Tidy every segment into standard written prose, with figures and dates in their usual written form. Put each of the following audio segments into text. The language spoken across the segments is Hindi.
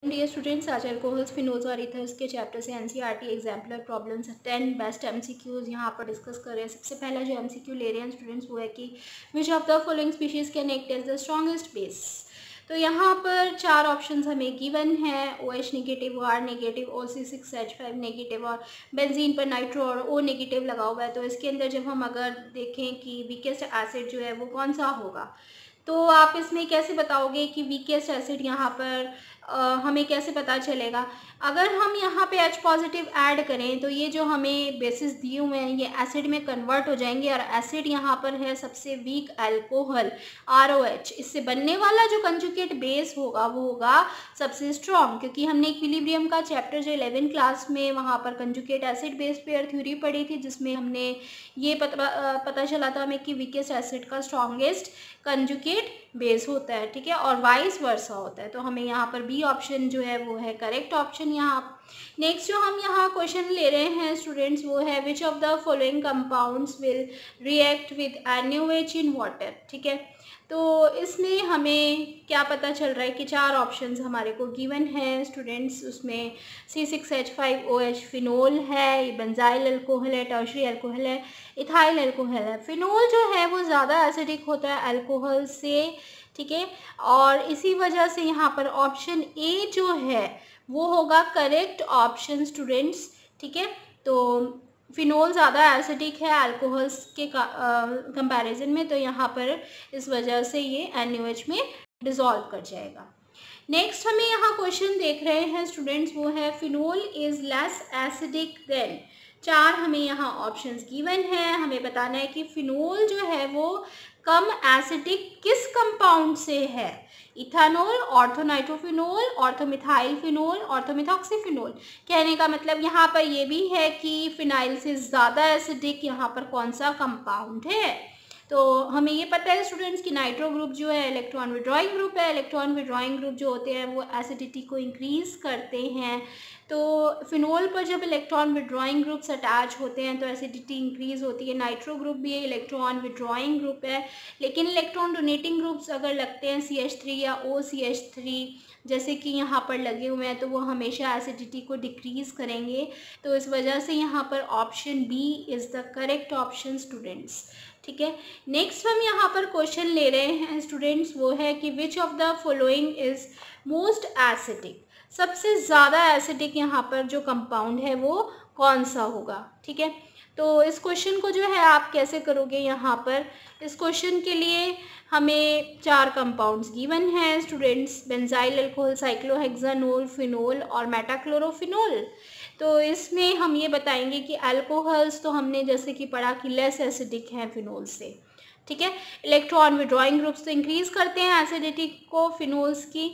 डियर स्टूडेंट्स, आज अल्कोहल्स, फिनोल्स और इथर्स के चैप्टर से NCERT exemplar problems 10 best MCQs यहाँ पर डिस्कस कर रहे हैं। सबसे पहला जो एमसीक्यू ले रहे हैं स्टूडेंट्स वो है कि which of the following species can act as the strongest base. तो यहाँ पर 4 ऑप्शंस हमें गिवन है, OH negative, R negative, OC6H5 negative और बेंजीन पर नाइट्रो और O नेगेटिव लगा हुआ है। तो इसके अंदर जब हम अगर देखें कि वीकेस्ट एसिड जो है वो कौन सा होगा, तो आप इसमें कैसे बताओगे कि वीकेस्ट एसिड यहाँ पर हमें कैसे पता चलेगा? अगर हम यहाँ पे H पॉजिटिव ऐड करें तो ये जो हमें बेसिस दिए हुए हैं ये एसिड में कन्वर्ट हो जाएंगे और एसिड यहाँ पर है सबसे वीक अल्कोहल ROH। इससे बनने वाला जो कंजुगेट बेस होगा वो होगा सबसे स्ट्रॉन्ग, क्योंकि हमने इक्विलिब्रियम का चैप्टर जो 11 क्लास में वहाँ पर conjugate acid base pair theory पढ़ी थी, जिसमें हमने ये पता चला था हमें कि वीकेस्ट एसिड का स्ट्रॉन्गेस्ट कंजुगेट बेस होता है, ठीक है, और वाइस वर्सा होता है। तो हमें यहाँ पर बी ऑप्शन जो है वो है करेक्ट ऑप्शन। यहाँ नेक्स्ट जो हम यहाँ क्वेश्चन ले रहे हैं स्टूडेंट्स वो है विच of the following compounds will react with NaOH in water, ठीक है। तो इसमें हमें क्या पता चल रहा है कि 4 ऑप्शंस हमारे को गिवन है स्टूडेंट्स। उसमें C6H5OH फिनोल है, ये बेंजाइल अल्कोहल है, टर्शरी अल्कोहल है, इथाइल अल्कोहल है। फिनोल जो है वो ज़्यादा एसिडिक होता है अल्कोहल से, ठीक है, और इसी वजह से यहाँ पर ऑप्शन ए जो है वो होगा करेक्ट ऑप्शन स्टूडेंट्स, ठीक है। तो फिनोल ज़्यादा एसिडिक है अल्कोहल्स के कंपैरिजन में, तो यहाँ पर इस वजह से ये NaOH में डिसॉल्व कर जाएगा। नेक्स्ट हमें यहाँ क्वेश्चन देख रहे हैं स्टूडेंट्स वो है phenol is less acidic then. 4 हमें यहाँ ऑप्शंस गिवन है, हमें बताना है कि फिनोल जो है वो कम एसिडिक किस कंपाउंड से है। Ethanol, orthonitrophenol, orthomethyl phenol, orthomethoxyphenol. कहने का मतलब यहाँ पर ये भी है कि फिनाइल से ज़्यादा एसिडिक यहाँ पर कौन सा कंपाउंड है। तो हमें ये पता है स्टूडेंट्स कि नाइट्रो ग्रुप जो है इलेक्ट्रॉन विड्रॉइंग ग्रुप है। इलेक्ट्रॉन विड्रॉइंग ग्रुप जो होते हैं वो एसिडिटी को इंक्रीज करते हैं। तो फिनोल पर जब इलेक्ट्रॉन विड्रॉइंग ग्रुप्स अटैच होते हैं तो एसिडिटी इंक्रीज होती है। नाइट्रो ग्रुप भी इलेक्ट्रॉन विड्रॉइंग ग्रुप है, लेकिन इलेक्ट्रॉन डोनेटिंग ग्रुप्स अगर लगते हैं CH3 या OCH3 जैसे कि यहाँ पर लगे हुए हैं तो वो हमेशा एसिडिटी को डिक्रीज़ करेंगे। तो इस वजह से यहाँ पर option B is the correct option students, ठीक है। नेक्स्ट हम यहाँ पर क्वेश्चन ले रहे हैं स्टूडेंट्स वो है कि which of the following is most acidic. सबसे ज़्यादा एसिडिक यहाँ पर जो कंपाउंड है वो कौन सा होगा, ठीक है। तो इस क्वेश्चन को जो है आप कैसे करोगे, यहाँ पर इस क्वेश्चन के लिए हमें 4 कंपाउंड्स गिवन हैं स्टूडेंट्स, बेंजाइल अल्कोहल, साइक्लोहेक्सानोल, फिनोल और मेटाक्लोरोफिनोल। तो इसमें हम ये बताएंगे कि अल्कोहल्स तो हमने जैसे कि पढ़ा कि लेस एसिडिक हैं फिनोल से, ठीक है। इलेक्ट्रॉन विड्रॉइंग ग्रुप्स तो इंक्रीज करते हैं एसिडिटी को फिनोल्स की,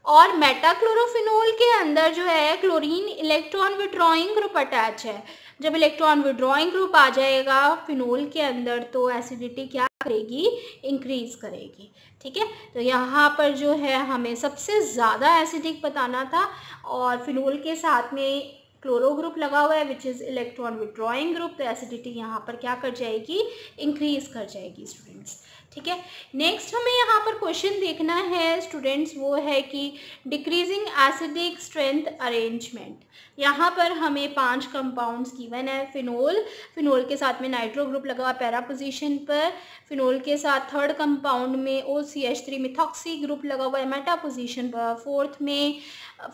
और मेटाक्लोरोफिनोल के अंदर जो है chlorine electron withdrawing group attach है। जब इलेक्ट्रॉन विड्रॉइंग ग्रुप आ जाएगा फिनोल के अंदर तो एसिडिटी क्या करेगी, इंक्रीज करेगी, ठीक है। तो यहाँ पर जो है हमें सबसे ज़्यादा एसिडिक बताना था और फिनोल के साथ में क्लोरो ग्रुप लगा हुआ है which is electron withdrawing group, तो एसिडिटी यहाँ पर क्या कर जाएगी, इंक्रीज कर जाएगी स्टूडेंट्स, ठीक है। नेक्स्ट हमें यहाँ पर क्वेश्चन देखना है स्टूडेंट्स वो है कि डिक्रीजिंग एसिडिक स्ट्रेंथ अरेंजमेंट। यहाँ पर हमें 5 कंपाउंड्स गिवन है। फिनोल के साथ में नाइट्रो ग्रुप लगा हुआ पैरा पोजीशन पर, फिनोल के साथ 3rd कंपाउंड में OCH3 मिथॉक्सी ग्रुप लगा हुआ है मेटा पोजीशन पर, 4th में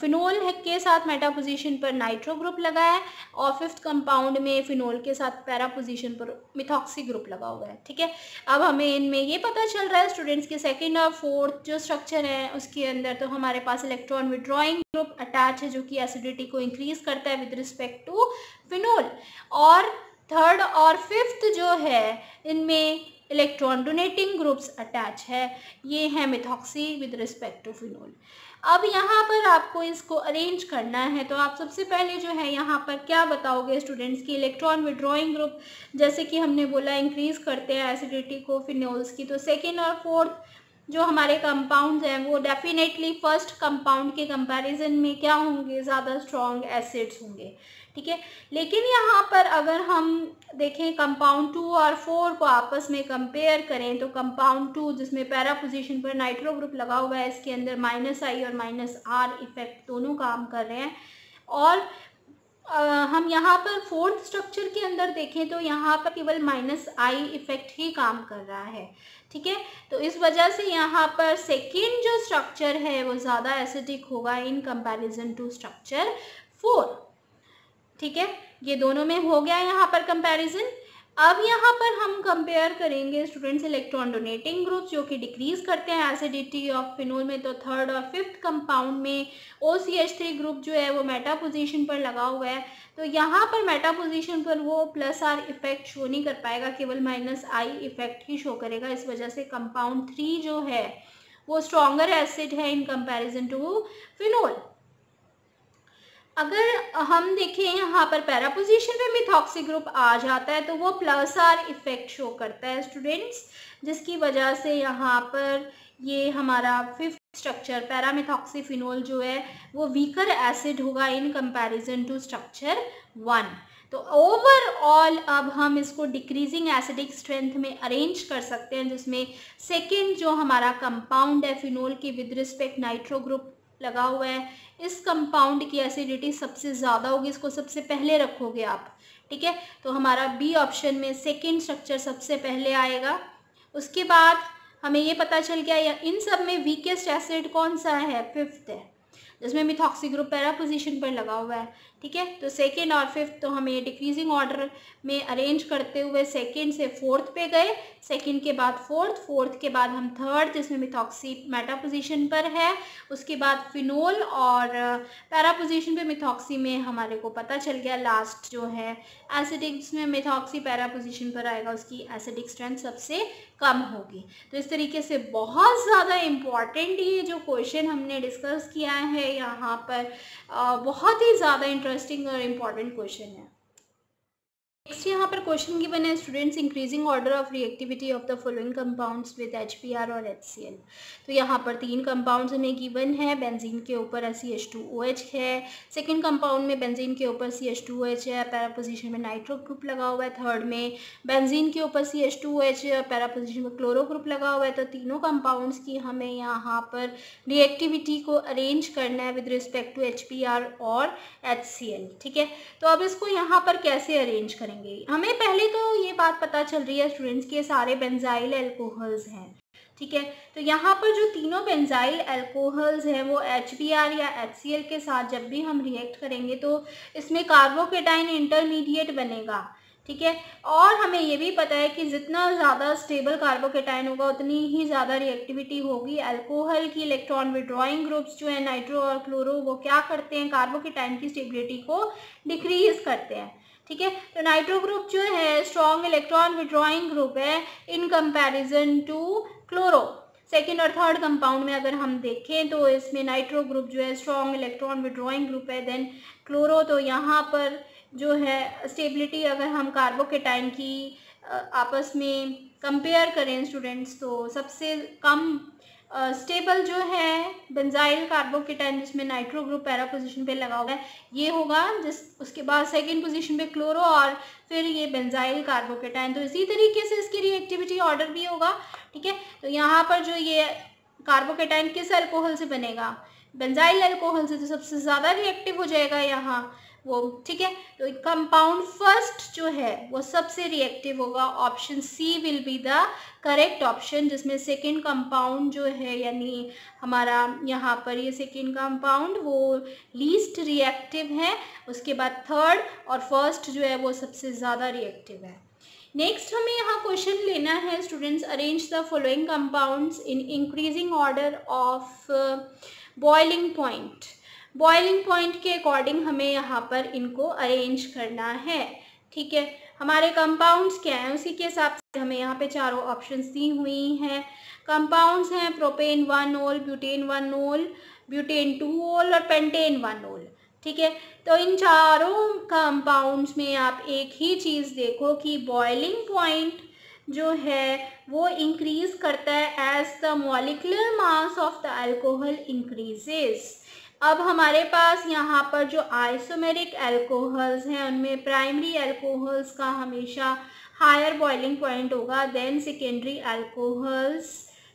फिनोल के साथ मेटा पोजीशन पर नाइट्रो ग्रुप लगा है और 5th कंपाउंड में फिनोल के साथ पैरा पोजीशन पर मिथॉक्सी ग्रुप लगा हुआ है, ठीक है। अब हमें इनमें ये पता चल रहा है स्टूडेंट्स के 2nd और 4th जो स्ट्रक्चर है उसके अंदर तो हमारे पास इलेक्ट्रॉन विड्रॉइंग ग्रुप अटैच है जो कि एसिडिटी को इंक्रीज करता है विद रिस्पेक्ट टू फिनोल, और 3rd और 5th जो है इनमें इलेक्ट्रॉन डोनेटिंग ग्रुप्स अटैच है, ये है methoxy with respect to phenol. अब यहाँ पर आपको इसको अरेंज करना है, तो आप सबसे पहले जो है यहाँ पर क्या बताओगे स्टूडेंट्स की इलेक्ट्रॉन विड्रॉइंग ग्रुप जैसे कि हमने बोला इंक्रीज करते हैं एसिडिटी को फिनोल्स की, तो 2nd और 4th जो हमारे कंपाउंड्स हैं वो डेफिनेटली 1st कंपाउंड के कंपैरिजन में क्या होंगे, ज़्यादा स्ट्रॉन्ग एसिड्स होंगे, ठीक है। लेकिन यहाँ पर अगर हम देखें कंपाउंड 2 और 4 को आपस में कंपेयर करें तो कंपाउंड 2 जिसमें पैरा पोजीशन पर नाइट्रो ग्रुप लगा हुआ है, इसके अंदर -I और -R इफेक्ट दोनों काम कर रहे हैं। और हम यहाँ पर फोर्थ स्ट्रक्चर के अंदर देखें तो यहाँ पर केवल -I इफेक्ट ही काम कर रहा है, ठीक है। तो इस वजह से यहाँ पर सेकेंड जो स्ट्रक्चर है वो ज़्यादा एसिडिक होगा इन कंपैरिजन टू स्ट्रक्चर 4, ठीक है। ये दोनों में हो गया यहाँ पर कंपैरिजन। अब यहाँ पर हम कंपेयर करेंगे स्टूडेंट्स इलेक्ट्रॉन डोनेटिंग ग्रुप जो कि डिक्रीज करते हैं एसिडिटी ऑफ फिनोल में। तो थर्ड और फिफ्थ कंपाउंड में OCH3 ग्रुप जो है वो मेटा पोजीशन पर लगा हुआ है। तो यहाँ पर मेटा पोजीशन पर वो +R इफेक्ट शो नहीं कर पाएगा, केवल -I इफेक्ट ही शो करेगा। इस वजह से कंपाउंड 3 जो है वो स्ट्रॉन्गर एसिड है इन कंपैरिजन टू फिनोल। अगर हम देखें यहाँ पर पैरा पोजीशन पे मिथॉक्सी ग्रुप आ जाता है तो वो +R इफेक्ट शो करता है स्टूडेंट्स, जिसकी वजह से यहाँ पर ये हमारा फिफ्थ स्ट्रक्चर पैरामिथॉक्सी फिनोल जो है वो वीकर एसिड होगा इन कंपैरिजन टू स्ट्रक्चर 1। तो ओवरऑल अब हम इसको डिक्रीजिंग एसिडिक स्ट्रेंथ में अरेंज कर सकते हैं, जिसमें सेकेंड जो हमारा कंपाउंड है फिनोल की विद रिस्पेक्ट नाइट्रो ग्रुप लगा हुआ है, इस कंपाउंड की एसिडिटी सबसे ज़्यादा होगी, इसको सबसे पहले रखोगे आप, ठीक है। तो हमारा बी ऑप्शन में सेकेंड स्ट्रक्चर सबसे पहले आएगा। उसके बाद हमें ये पता चल गया या इन सब में वीकेस्ट एसिड कौन सा है, फिफ्थ है, जिसमें मिथॉक्सी ग्रुप पैरा पोजीशन पर लगा हुआ है, ठीक है। तो सेकेंड और फिफ्थ तो हमें डिक्रीजिंग ऑर्डर में अरेंज करते हुए सेकेंड से फोर्थ पे गए, सेकेंड के बाद फोर्थ, फोर्थ के बाद हम थर्ड जिसमें मिथॉक्सी मेटा पोजीशन पर है, उसके बाद फिनोल और पैरा पोजीशन पे मिथॉक्सी में हमारे को पता चल गया लास्ट जो है एसिडिक जिसमें मिथॉक्सी पैरा पोजीशन पर आएगा उसकी एसिडिक स्ट्रेंथ सबसे कम होगी। तो इस तरीके से बहुत ज़्यादा इम्पॉर्टेंट ये जो क्वेश्चन हमने डिस्कस किया है यहाँ पर बहुत ही ज़्यादा इंटरेस्टिंग और इम्पॉर्टेंट क्वेश्चन है। नेक्स्ट यहाँ पर क्वेश्चन गिवन है students increasing order of reactivity of the following compounds with HBr और HCl। तो यहाँ पर 3 कंपाउंड्स हमें गिवन है। बेंजीन के ऊपर CH2OH है, सेकंड कंपाउंड में बेंजीन के ऊपर CH2OH है, पैरा पोजीशन में नाइट्रो ग्रुप लगा हुआ है, थर्ड में बेंजीन के ऊपर CH2OH है, पैरा पोजीशन में क्लोरो ग्रुप लगा हुआ है। तो तीनों कंपाउंड्स की हमें यहाँ पर रिएक्टिविटी को अरेंज करना है विद रिस्पेक्ट टू HBr और HCl, ठीक है। तो अब इसको यहाँ पर कैसे अरेंज करेंगे, हमें पहले तो ये बात पता चल रही है स्टूडेंट्स के सारे बेंजाइल अल्कोहल्स हैं, ठीक है। तो यहाँ पर जो तीनों बेंजाइल अल्कोहल्स हैं वो HBr या HCl के साथ जब भी हम रिएक्ट करेंगे तो इसमें कार्बोकेटाइन इंटरमीडिएट बनेगा, ठीक है। और हमें ये भी पता है कि जितना ज़्यादा स्टेबल कार्बोकेटाइन होगा उतनी ही ज़्यादा रिएक्टिविटी होगी। अल्कोहल की इलेक्ट्रॉन विड्रॉइंग ग्रुप्स जो है नाइट्रो और क्लोरो वो क्या करते हैं, कार्बोकेटाइन की स्टेबिलिटी को डिक्रीज करते हैं, ठीक है। तो नाइट्रो ग्रुप जो है स्ट्रॉन्ग इलेक्ट्रॉन विड्रॉइंग ग्रुप है in comparison two chloro. Second और थर्ड कंपाउंड में अगर हम देखें तो इसमें नाइट्रो ग्रुप जो है स्ट्रॉन्ग इलेक्ट्रॉन विड्रॉइंग ग्रुप है, देन क्लोरो तो यहाँ पर जो है स्टेबिलिटी अगर हम कार्बोकेटाइन की आपस में कंपेयर करें स्टूडेंट्स तो सबसे कम स्टेबल जो है बेंजाइल कार्बोकेटाइन जिसमें नाइट्रो ग्रुप पैरा पोजीशन पे लगा हुआ है ये होगा, उसके बाद सेकंड पोजीशन पे क्लोरो और फिर ये बेंजाइल कार्बोकेटाइन। तो इसी तरीके से इसकी रिएक्टिविटी ऑर्डर भी होगा, ठीक है। तो यहाँ पर जो ये कार्बोकेटाइन किस अल्कोहल से बनेगा, बेंजाइल अल्कोहल से, तो सबसे ज़्यादा रिएक्टिव हो जाएगा यहाँ वो, ठीक है। तो कंपाउंड फर्स्ट जो है वो सबसे रिएक्टिव होगा, option C will be the correct option, जिसमें सेकेंड कंपाउंड जो है यानी हमारा यहाँ पर ये सेकेंड कंपाउंड वो लीस्ट रिएक्टिव है, उसके बाद थर्ड और फर्स्ट जो है वो सबसे ज़्यादा रिएक्टिव है। नेक्स्ट हमें यहाँ क्वेश्चन लेना है students, arrange the following compounds in increasing order of boiling point. Boiling point के अकॉर्डिंग हमें यहाँ पर इनको अरेंज करना है, ठीक है। हमारे कंपाउंड्स क्या हैं उसी के हिसाब से हमें यहाँ पे चारों ऑप्शंस दी हुई हैं। कंपाउंड्स हैं प्रोपेन 1 ओल, ब्यूटेन 1 ओल, ब्यूटेन 2 ओल और पेंटेन 1 ओल, ठीक है। तो इन चारों कंपाउंड्स में आप एक ही चीज़ देखो कि बॉइलिंग पॉइंट जो है वो इंक्रीज करता है as the molecular mass of the alcohol increases. अब हमारे पास यहाँ पर जो आइसोमेरिक अल्कोहल्स हैं उनमें प्राइमरी अल्कोहल्स का हमेशा हायर बॉइलिंग पॉइंट होगा देन सेकेंडरी अल्कोहल्स,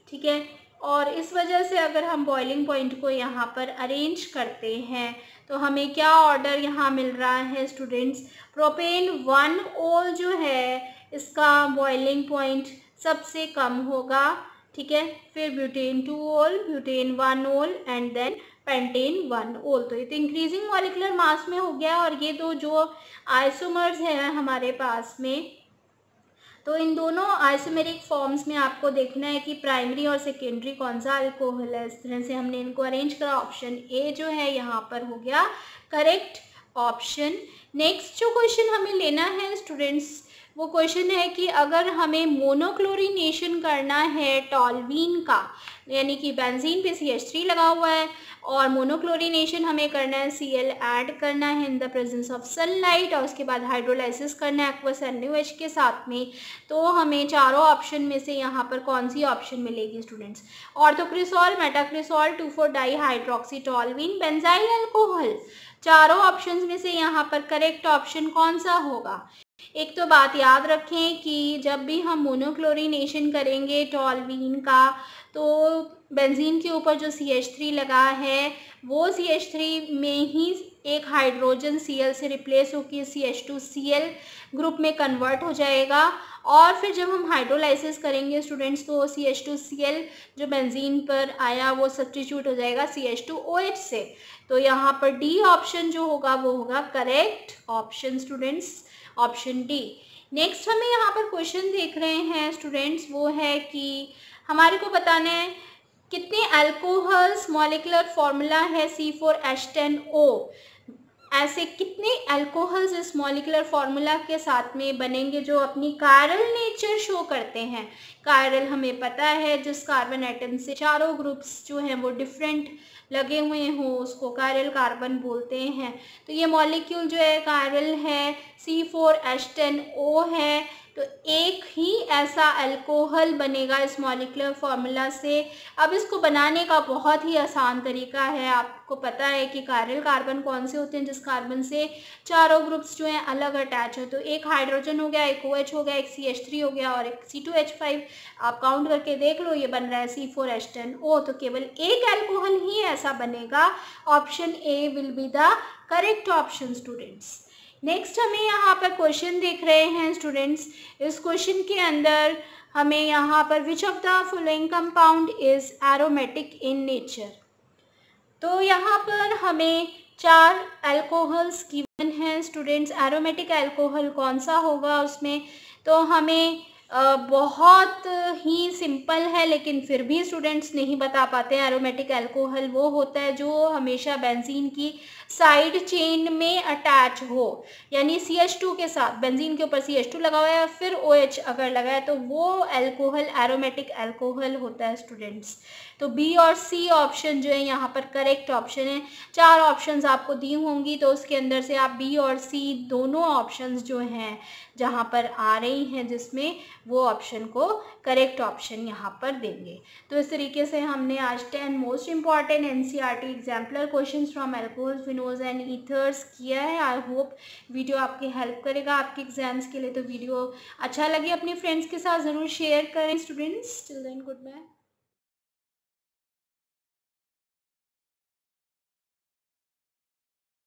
ठीक है। और इस वजह से अगर हम बॉइलिंग पॉइंट को यहाँ पर अरेंज करते हैं तो हमें क्या ऑर्डर यहाँ मिल रहा है स्टूडेंट्स, प्रोपेन 1 ओल जो है इसका बॉइलिंग पॉइंट सबसे कम होगा, ठीक है। फिर ब्यूटेन 2 ओल, ब्यूटेन 1 ओल एंड देन पेंटेन 1 ओल। तो ये तो इंक्रीजिंग मॉलिक्यूलर मास में हो गया। और ये दो जो आइसोमर्स हैं हमारे पास में, तो इन दोनों आइसोमेरिक फॉर्म्स में आपको देखना है कि प्राइमरी और सेकेंडरी कौन सा अल्कोहल है। इस तरह से हमने इनको अरेंज करा। ऑप्शन ए जो है यहाँ पर हो गया करेक्ट ऑप्शन। नेक्स्ट जो क्वेश्चन हमें लेना है स्टूडेंट्स, वो क्वेश्चन है कि अगर हमें मोनोक्लोरिनेशन करना है टॉल्वीन का, यानी कि बेंजीन पे CH3 लगा हुआ है और मोनोक्लोरिनेशन हमें करना है, Cl ऐड करना है in the presence of sunlight और उसके बाद हाइड्रोलाइसिस करना है एक्वस NaOH के साथ में, तो हमें चारों ऑप्शन में से यहाँ पर कौन सी ऑप्शन मिलेगी स्टूडेंट्स, ऑर्थोक्रिसॉल, मेटाक्रिसॉल, 2,4-डाईहाइड्रोक्सीटोल्वीन, बेंजाइल अल्कोहल। चारों ऑप्शंस में से यहाँ पर करेक्ट ऑप्शन कौन सा होगा। एक तो बात याद रखें कि जब भी हम मोनोक्लोरिनेशन करेंगे टॉल्वीन का तो बेंजीन के ऊपर जो CH3 लगा है वो CH3 में ही एक हाइड्रोजन Cl से रिप्लेस होकर CH2Cl ग्रुप में कन्वर्ट हो जाएगा और फिर जब हम हाइड्रोलाइसिस करेंगे स्टूडेंट्स तो CH2Cl जो बेंजीन पर आया वो सब्स्टिट्यूट हो जाएगा CH2OH से। तो यहाँ पर डी ऑप्शन जो होगा वो होगा correct option students, option D. Next हमें यहाँ पर क्वेश्चन देख रहे हैं स्टूडेंट्स, वो है कि हमारे को बताना है कितने अल्कोहल्स मॉलिक्यूलर फॉर्मूला है C4H10O, ऐसे कितने अल्कोहल्स इस मॉलिक्यूलर फॉर्मूला के साथ में बनेंगे जो अपनी कायरल नेचर शो करते हैं। कायरल हमें पता है जिस कार्बन एटम से चारों ग्रुप्स जो हैं वो डिफरेंट लगे हुए हों उसको कायरल कार्बन बोलते हैं। तो ये मॉलिक्यूल जो है कायरल है, C4H10O है, तो एक ही ऐसा अल्कोहल बनेगा इस मॉलिक्यूलर फॉर्मूला से। अब इसको बनाने का बहुत ही आसान तरीका है, आपको पता है कि कायरल कार्बन कौन से होते हैं जिस कार्बन से चारों ग्रुप्स जो हैं अलग अटैच है। तो एक हाइड्रोजन हो गया, एक OH हो गया, एक CH3 हो गया और एक C2H5। आप काउंट करके देख लो, ये बन रहा है C4H10O। तो केवल एक अल्कोहल ही ऐसा बनेगा। Option A will be the correct option students. Next हमें यहाँ पर क्वेश्चन देख रहे हैं स्टूडेंट्स, इस क्वेश्चन के अंदर हमें यहाँ पर विच of the following compound is aromatic in nature. तो यहाँ पर हमें 4 अल्कोहल्स गिवन हैं स्टूडेंट्स। एरोमेटिक अल्कोहल कौन सा होगा उसमें, तो हमें बहुत ही सिंपल है लेकिन फिर भी स्टूडेंट्स नहीं बता पाते हैं। एरोमेटिक अल्कोहल वो होता है जो हमेशा बेंजीन की साइड चेन में अटैच हो, यानी CH2 के साथ, बेंजीन के ऊपर CH2 लगा हुआ है फिर OH अगर लगा है तो वो अल्कोहल एरोमेटिक अल्कोहल होता है स्टूडेंट्स। तो बी और सी ऑप्शन जो है यहाँ पर करेक्ट ऑप्शन है। 4 ऑप्शंस आपको दी होंगी तो उसके अंदर से आप बी और सी दोनों ऑप्शंस जो हैं जहाँ पर आ रही हैं जिसमें वो ऑप्शन को करेक्ट ऑप्शन यहाँ पर देंगे। तो इस तरीके से हमने आज 10 most important NCERT exemplar questions from alcohols, phenols and ethers किया है। आई होप वीडियो आपकी हेल्प करेगा आपके एग्जाम्स के लिए। तो वीडियो अच्छा लगे अपने फ्रेंड्स के साथ ज़रूर शेयर करें students. Till then good bye.